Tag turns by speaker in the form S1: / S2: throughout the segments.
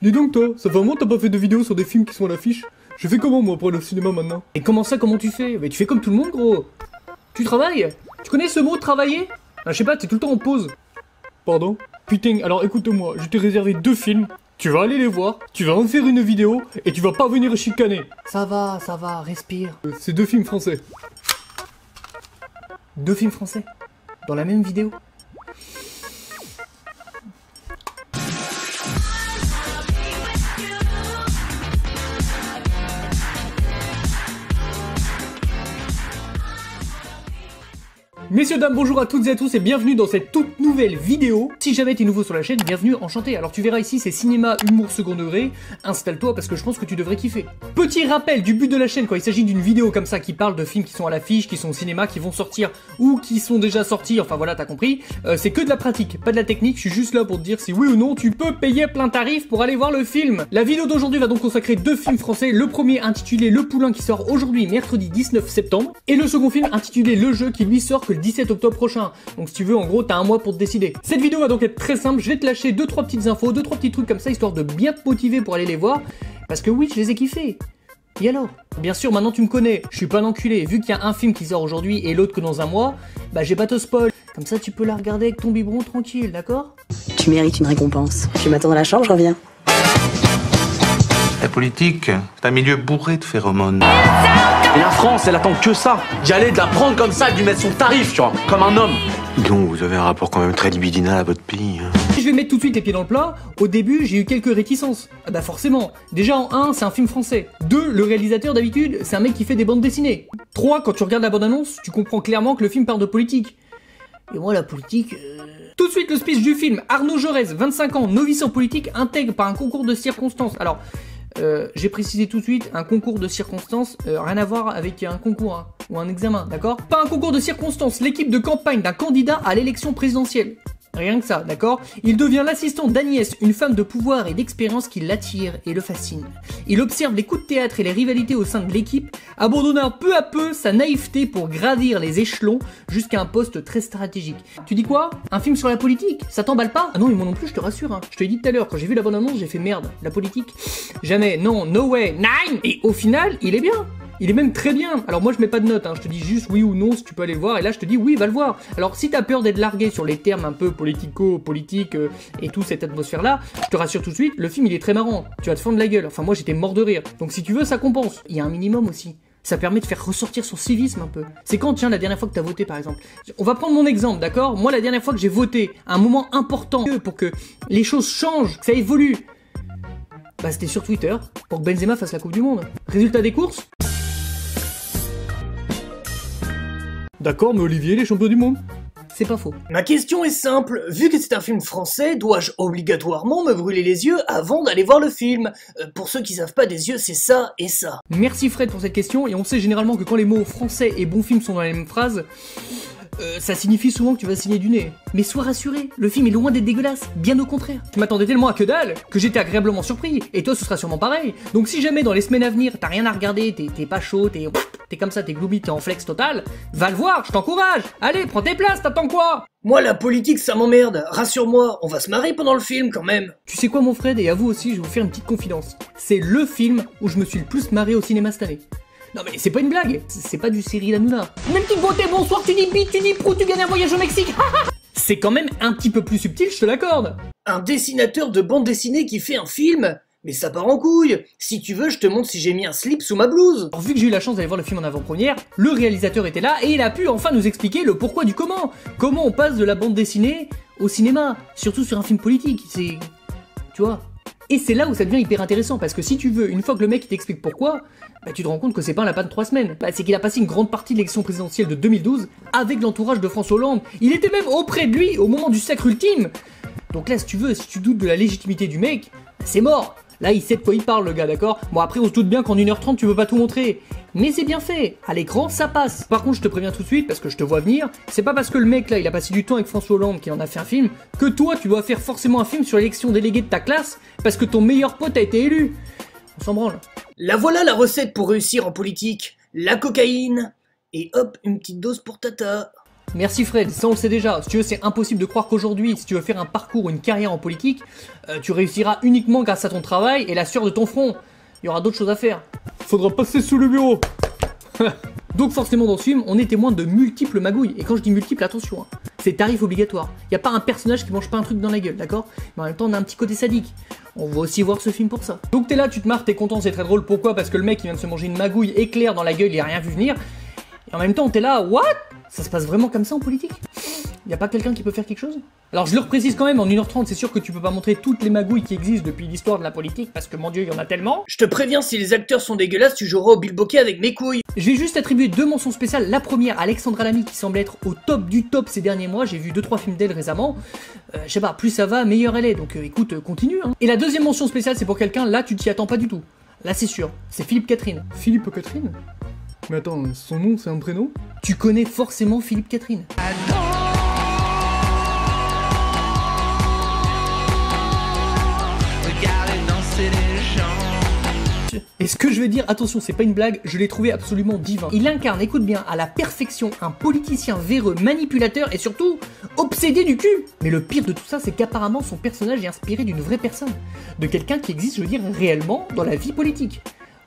S1: Dis donc toi, ça fait un moment que t'as pas fait de vidéos sur des films qui sont à l'affiche. Je fais comment moi pour aller au cinéma maintenant?
S2: Et comment ça, comment tu fais? Mais tu fais comme tout le monde, gros. Tu travailles? Tu connais ce mot, travailler? Je sais pas, t'es tout le temps en pause.
S1: Pardon? Putain, alors écoute-moi, je t'ai réservé 2 films. Tu vas aller les voir, tu vas en faire une vidéo, et tu vas pas venir chicaner.
S2: Ça va, respire.
S1: C'est 2 films français.
S2: 2 films français? Dans la même vidéo? Messieurs, dames, bonjour à toutes et à tous et bienvenue dans cette toute nouvelle vidéo. Si jamais t'es nouveau sur la chaîne, bienvenue, enchanté. Alors tu verras ici, c'est cinéma, humour second degré. Installe-toi parce que je pense que tu devrais kiffer. Petit rappel du but de la chaîne quand il s'agit d'une vidéo comme ça qui parle de films qui sont à l'affiche, qui sont au cinéma, qui vont sortir ou qui sont déjà sortis, enfin voilà, t'as compris. C'est que de la pratique, pas de la technique, je suis juste là pour te dire si oui ou non tu peux payer plein tarif pour aller voir le film. La vidéo d'aujourd'hui va donc consacrer 2 films français. Le premier intitulé Le Poulain qui sort aujourd'hui, mercredi 19 septembre. Et le second film intitulé Le Jeu qui lui sort que le 17 octobre prochain. Donc si tu veux, en gros, t'as un mois pour te décider. Cette vidéo va donc être très simple, je vais te lâcher 2-3 petites infos, 2-3 petits trucs comme ça, histoire de bien te motiver pour aller les voir. Parce que oui, je les ai kiffés. Et alors? Bien sûr, maintenant tu me connais, je suis pas un enculé. Vu qu'il y a un film qui sort aujourd'hui et l'autre que dans un mois, bah j'ai pas te spoil. Comme ça, tu peux la regarder avec ton biberon tranquille, d'accord?
S3: Tu mérites une récompense. Tu m'attends dans la chambre, je reviens.
S4: La politique, c'est un milieu bourré de phéromones.
S5: Et la France, elle attend que ça. D'y aller, de la prendre comme ça, de lui mettre son tarif, tu vois, comme un homme.
S4: Donc vous avez un rapport quand même très libidinal à votre pays.
S2: Je vais mettre tout de suite les pieds dans le plat. Au début, j'ai eu quelques réticences. Ah bah forcément. Déjà en 1, c'est un film français. 2, le réalisateur d'habitude, c'est un mec qui fait des bandes dessinées. 3, quand tu regardes la bande-annonce, tu comprends clairement que le film parle de politique. Et moi, la politique... Tout de suite, le speech du film. Arnaud Jaurès, 25 ans, novice en politique, intègre par un concours de circonstances. Alors... j'ai précisé tout de suite, un concours de circonstances, rien à voir avec un concours hein, ou un examen, d'accord? Pas un concours de circonstances, l'équipe de campagne d'un candidat à l'élection présidentielle. Rien que ça, d'accord? Il devient l'assistant d'Agnès, une femme de pouvoir et d'expérience qui l'attire et le fascine. Il observe les coups de théâtre et les rivalités au sein de l'équipe, abandonnant peu à peu sa naïveté pour gravir les échelons jusqu'à un poste très stratégique. Tu dis quoi? Un film sur la politique? Ça t'emballe pas? Ah non, mais moi non plus, je te rassure, hein. Je te l'ai dit tout à l'heure, quand j'ai vu la bande-annonce, j'ai fait merde. La politique? Jamais, non, no way, nine! Et au final, il est bien. Il est même très bien. Alors moi je mets pas de note, hein. Je te dis juste oui ou non si tu peux aller le voir, et là je te dis oui, va le voir. Alors si t'as peur d'être largué sur les termes un peu politico-politique et toute cette atmosphère-là, je te rassure tout de suite, le film il est très marrant. Tu vas te fendre la gueule, enfin moi j'étais mort de rire. Donc si tu veux, ça compense. Il y a un minimum aussi. Ça permet de faire ressortir son civisme un peu. C'est quand, tiens, la dernière fois que t'as voté par exemple? On va prendre mon exemple, d'accord? Moi la dernière fois que j'ai voté, un moment important pour que les choses changent, que ça évolue, bah c'était sur Twitter, pour que Benzema fasse la Coupe du Monde. Résultat des courses?
S1: D'accord, mais Olivier, les champions du monde?
S2: C'est pas faux.
S6: Ma question est simple, vu que c'est un film français, dois-je obligatoirement me brûler les yeux avant d'aller voir le film? Pour ceux qui savent pas, des yeux c'est ça et ça.
S2: Merci Fred pour cette question, et on sait généralement que quand les mots français et bon film sont dans la même phrase, ça signifie souvent que tu vas signer du nez. Mais sois rassuré, le film est loin d'être dégueulasse, bien au contraire. Tu m'attendais tellement à que dalle, que j'étais agréablement surpris, et toi ce sera sûrement pareil. Donc si jamais dans les semaines à venir, t'as rien à regarder, t'es pas chaud, t'es comme ça, t'es gloomy, t'es en flex total, va le voir, je t'encourage. Allez, prends tes places, t'attends quoi?
S6: Moi la politique ça m'emmerde, rassure-moi, on va se marrer pendant le film quand même.
S2: Tu sais quoi mon Fred, et à vous aussi, je vais vous faire une petite confidence. C'est le film où je me suis le plus marré au cinéma cette année. Non mais c'est pas une blague, c'est pas du Cyril Hanouna. Même petite beauté, bonsoir, tu dis bite, tu dis prou, tu gagnes un voyage au Mexique. C'est quand même un petit peu plus subtil, je te l'accorde.
S6: Un dessinateur de bande dessinée qui fait un film? Mais ça part en couille. Si tu veux, je te montre si j'ai mis un slip sous ma blouse.
S2: Alors vu que j'ai eu la chance d'aller voir le film en avant-première, le réalisateur était là et il a pu enfin nous expliquer le pourquoi du comment. Comment on passe de la bande dessinée au cinéma, surtout sur un film politique, c'est... Tu vois. Et c'est là où ça devient hyper intéressant, parce que si tu veux, une fois que le mec il t'explique pourquoi, bah tu te rends compte que c'est pas un lapin de 3 semaines. Bah c'est qu'il a passé une grande partie de l'élection présidentielle de 2012 avec l'entourage de François Hollande. Il était même auprès de lui au moment du sacre ultime. Donc là si tu veux, si tu doutes de la légitimité du mec, bah, c'est mort. Là, il sait de quoi il parle, le gars, d'accord? Bon, après, on se doute bien qu'en 1h30, tu peux pas tout montrer. Mais c'est bien fait. À l'écran, ça passe. Par contre, je te préviens tout de suite, parce que je te vois venir, c'est pas parce que le mec, là, il a passé du temps avec François Hollande qu'il en a fait un film, que toi, tu dois faire forcément un film sur l'élection déléguée de ta classe, parce que ton meilleur pote a été élu. On s'en branle.
S6: La voilà la recette pour réussir en politique. La cocaïne. Et hop, une petite dose pour Tata.
S2: Merci Fred, ça on le sait déjà. Si tu veux, c'est impossible de croire qu'aujourd'hui, si tu veux faire un parcours ou une carrière en politique, tu réussiras uniquement grâce à ton travail et la sueur de ton front. Il y aura d'autres choses à faire.
S1: Faudra passer sous le bureau.
S2: Donc forcément dans ce film, on est témoin de multiples magouilles. Et quand je dis multiples, attention, hein, c'est tarif obligatoire. Y a pas un personnage qui mange pas un truc dans la gueule, d'accord? Mais en même temps, on a un petit côté sadique. On va aussi voir ce film pour ça. Donc t'es là, tu te marres, t'es content, c'est très drôle. Pourquoi? Parce que le mec, il vient de se manger une magouille éclair dans la gueule, il a rien vu venir. Et en même temps, t'es là, what? Ça se passe vraiment comme ça en politique? Y a pas quelqu'un qui peut faire quelque chose? Alors je le reprécise quand même, en 1h30, c'est sûr que tu peux pas montrer toutes les magouilles qui existent depuis l'histoire de la politique, parce que mon dieu, il y en a tellement.
S6: Je te préviens, si les acteurs sont dégueulasses, tu joueras au bilboquet avec mes couilles.
S2: Je vais juste attribuer 2 mentions spéciales. La première, Alexandra Lamy, qui semble être au top du top ces derniers mois. J'ai vu 2-3 films d'elle récemment. Je sais pas, plus ça va, meilleure elle est. Donc écoute, continue. Hein. Et la deuxième mention spéciale, c'est pour quelqu'un, là tu t'y attends pas du tout. Là c'est sûr, c'est Philippe Catherine.
S1: Philippe Catherine? Mais attends, son nom c'est un prénom?
S2: Tu connais forcément Philippe Catherine. Et ce que je vais dire, attention, c'est pas une blague, je l'ai trouvé absolument divin. Il incarne, écoute bien, à la perfection un politicien véreux, manipulateur et surtout obsédé du cul. Mais le pire de tout ça, c'est qu'apparemment son personnage est inspiré d'une vraie personne. De quelqu'un qui existe, je veux dire, réellement dans la vie politique.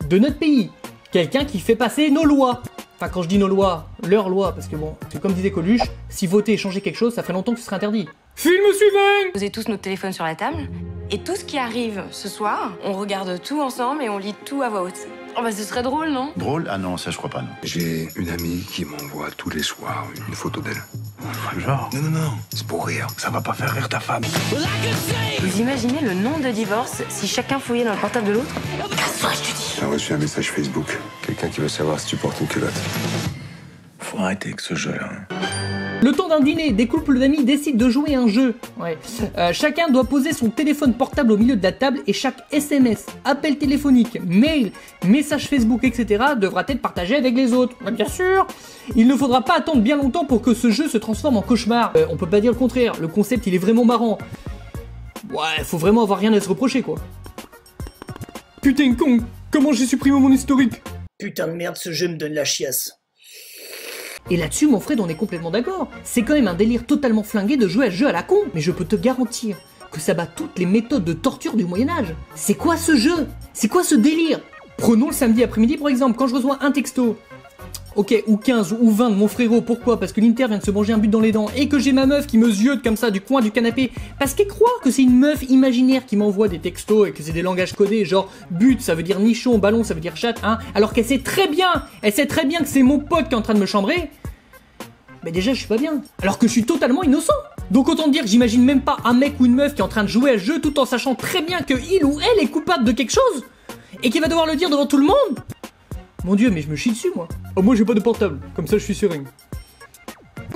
S2: De notre pays. Quelqu'un qui fait passer nos lois. Enfin, quand je dis nos lois, leurs lois, parce que bon, c'est comme disait Coluche, si voter et changer quelque chose, ça ferait longtemps que ce serait interdit.
S1: Film suivant!
S7: Posez tous notre téléphone sur la table, et tout ce qui arrive ce soir, on regarde tout ensemble et on lit tout à voix haute. Oh bah ce serait drôle, non?
S8: Drôle? Ah non, ça je crois pas, non.
S9: J'ai une amie qui m'envoie tous les soirs une photo d'elle.
S8: Genre?
S9: Non, c'est pour rire.
S8: Ça va pas faire rire ta femme.
S7: Vous imaginez le nombre de divorces si chacun fouillait dans le portable de l'autre? Casse-toi, je te dis!
S9: J'ai reçu un message Facebook. Quelqu'un qui veut savoir si tu portes une culotte.
S8: Faut arrêter avec ce jeu-là.
S2: Le temps d'un dîner, des couples d'amis décident de jouer un jeu. Ouais. Chacun doit poser son téléphone portable au milieu de la table et chaque SMS, appel téléphonique, mail, message Facebook, etc. devra être partagé avec les autres. Ouais, bien sûr, il ne faudra pas attendre bien longtemps pour que ce jeu se transforme en cauchemar. On peut pas dire le contraire, le concept il est vraiment marrant. Ouais, faut vraiment avoir rien à se reprocher quoi.
S1: Putain con, comment j'ai supprimé mon historique?
S6: Putain de merde, ce jeu me donne la chiasse.
S2: Et là-dessus, mon Fred, on est complètement d'accord. C'est quand même un délire totalement flingué de jouer à ce jeu à la con. Mais je peux te garantir que ça bat toutes les méthodes de torture du Moyen-Âge. C'est quoi ce jeu? C'est quoi ce délire? Prenons le samedi après-midi, par exemple, quand je reçois un texto. Ok, ou 15 ou 20 de mon frérot, pourquoi? Parce que l'Inter vient de se manger un but dans les dents et que j'ai ma meuf qui me ziote comme ça du coin du canapé. Parce qu'elle croit que c'est une meuf imaginaire qui m'envoie des textos et que c'est des langages codés, genre but ça veut dire nichon, ballon ça veut dire chat, hein. Alors qu'elle sait très bien que c'est mon pote qui est en train de me chambrer. Mais déjà je suis pas bien, alors que je suis totalement innocent. Donc autant dire que j'imagine même pas un mec ou une meuf qui est en train de jouer à ce jeu tout en sachant très bien que il ou elle est coupable de quelque chose et qui va devoir le dire devant tout le monde. Mon dieu, mais je me chie dessus, moi.
S1: Oh, moi j'ai pas de portable, comme ça je suis serein.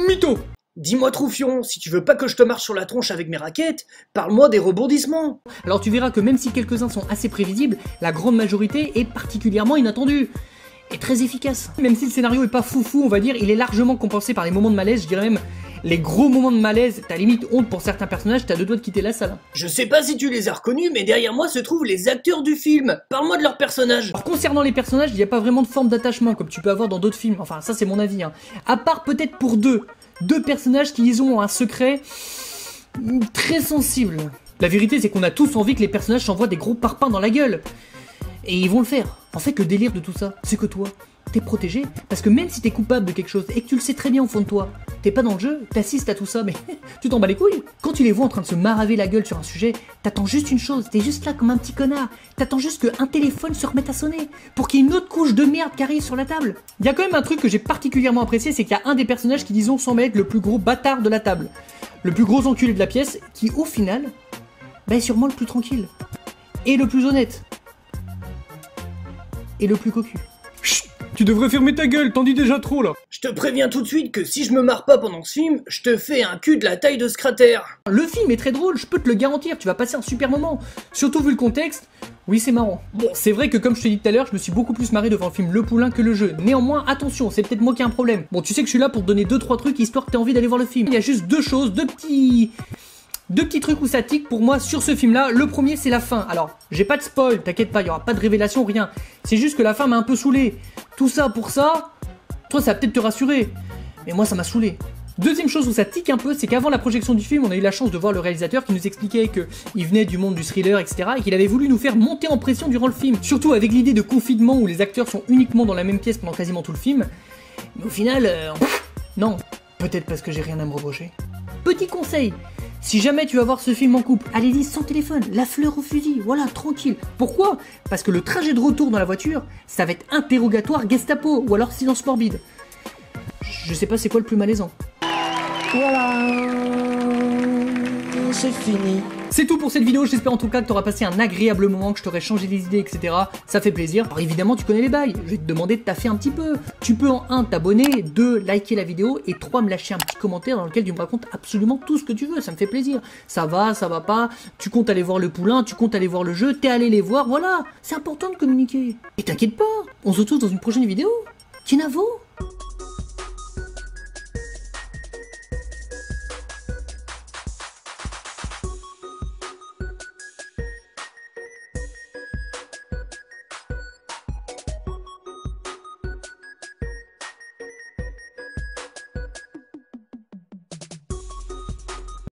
S1: Mytho!
S6: Dis-moi Troufion, si tu veux pas que je te marche sur la tronche avec mes raquettes, parle-moi des rebondissements.
S2: Alors tu verras que même si quelques-uns sont assez prévisibles, la grande majorité est particulièrement inattendue. Et très efficace. Même si le scénario est pas foufou, on va dire, il est largement compensé par les moments de malaise, je dirais même les gros moments de malaise. T'as limite honte pour certains personnages, t'as 2 doigts de quitter la salle.
S6: Je sais pas si tu les as reconnus, mais derrière moi se trouvent les acteurs du film. Parle-moi de leurs personnages.
S2: Alors concernant les personnages, il n'y a pas vraiment de forme d'attachement comme tu peux avoir dans d'autres films. Enfin, ça c'est mon avis. Hein. À part peut-être pour deux personnages qui ont un secret très sensible. La vérité, c'est qu'on a tous envie que les personnages s'envoient des gros parpaings dans la gueule. Et ils vont le faire. En fait, le délire de tout ça, c'est que toi, t'es protégé. Parce que même si t'es coupable de quelque chose et que tu le sais très bien au fond de toi, t'es pas dans le jeu, t'assistes à tout ça, mais tu t'en bats les couilles. Quand tu les vois en train de se maraver la gueule sur un sujet, t'attends juste une chose, t'es juste là comme un petit connard. T'attends juste qu'un téléphone se remette à sonner pour qu'il y ait une autre couche de merde qui arrive sur la table. Il y a quand même un truc que j'ai particulièrement apprécié, c'est qu'il y a un des personnages qui, disons, semble être le plus gros bâtard de la table. Le plus gros enculé de la pièce, qui au final, est sûrement le plus tranquille. Et le plus honnête. Et le plus cocu.
S1: Chut, tu devrais fermer ta gueule, t'en dis déjà trop là.
S6: Je te préviens tout de suite que si je me marre pas pendant ce film, je te fais un cul de la taille de ce cratère.
S2: Le film est très drôle, je peux te le garantir, tu vas passer un super moment. Surtout vu le contexte, oui c'est marrant. Bon, c'est vrai que comme je te dis tout à l'heure, je me suis beaucoup plus marré devant le film Le Poulain que le jeu. Néanmoins, attention, c'est peut-être moi qui ai un problème. Bon, tu sais que je suis là pour te donner 2-3 trucs histoire que t'aies envie d'aller voir le film. Il y a juste 2 choses, 2 petits trucs où ça tique pour moi sur ce film-là. Le premier, c'est la fin. Alors, j'ai pas de spoil, t'inquiète pas, il y aura pas de révélation, rien. C'est juste que la fin m'a un peu saoulé. Tout ça pour ça, toi, ça va peut-être te rassurer. Mais moi, ça m'a saoulé. Deuxième chose où ça tique un peu, c'est qu'avant la projection du film, on a eu la chance de voir le réalisateur qui nous expliquait qu'il venait du monde du thriller, etc. et qu'il avait voulu nous faire monter en pression durant le film. Surtout avec l'idée de confinement où les acteurs sont uniquement dans la même pièce pendant quasiment tout le film. Mais au final, non. Peut-être parce que j'ai rien à me reprocher. Petit conseil, si jamais tu vas voir ce film en couple, allez-y sans téléphone, la fleur au fusil, voilà, tranquille. Pourquoi? Parce que le trajet de retour dans la voiture, ça va être interrogatoire Gestapo, ou alors silence morbide. Je sais pas c'est quoi le plus malaisant.
S10: Voilà, c'est fini.
S2: C'est tout pour cette vidéo, j'espère en tout cas que t'auras passé un agréable moment, que je t'aurai changé les idées, etc. Ça fait plaisir. Alors évidemment, tu connais les bails, je vais te demander de taffer un petit peu. Tu peux en 1 t'abonner, 2 liker la vidéo, et 3 me lâcher un petit commentaire dans lequel tu me racontes absolument tout ce que tu veux, ça me fait plaisir. Ça va pas, tu comptes aller voir le poulain, tu comptes aller voir le jeu, t'es allé les voir, voilà. C'est important de communiquer. Et t'inquiète pas, on se retrouve dans une prochaine vidéo. Kinavo.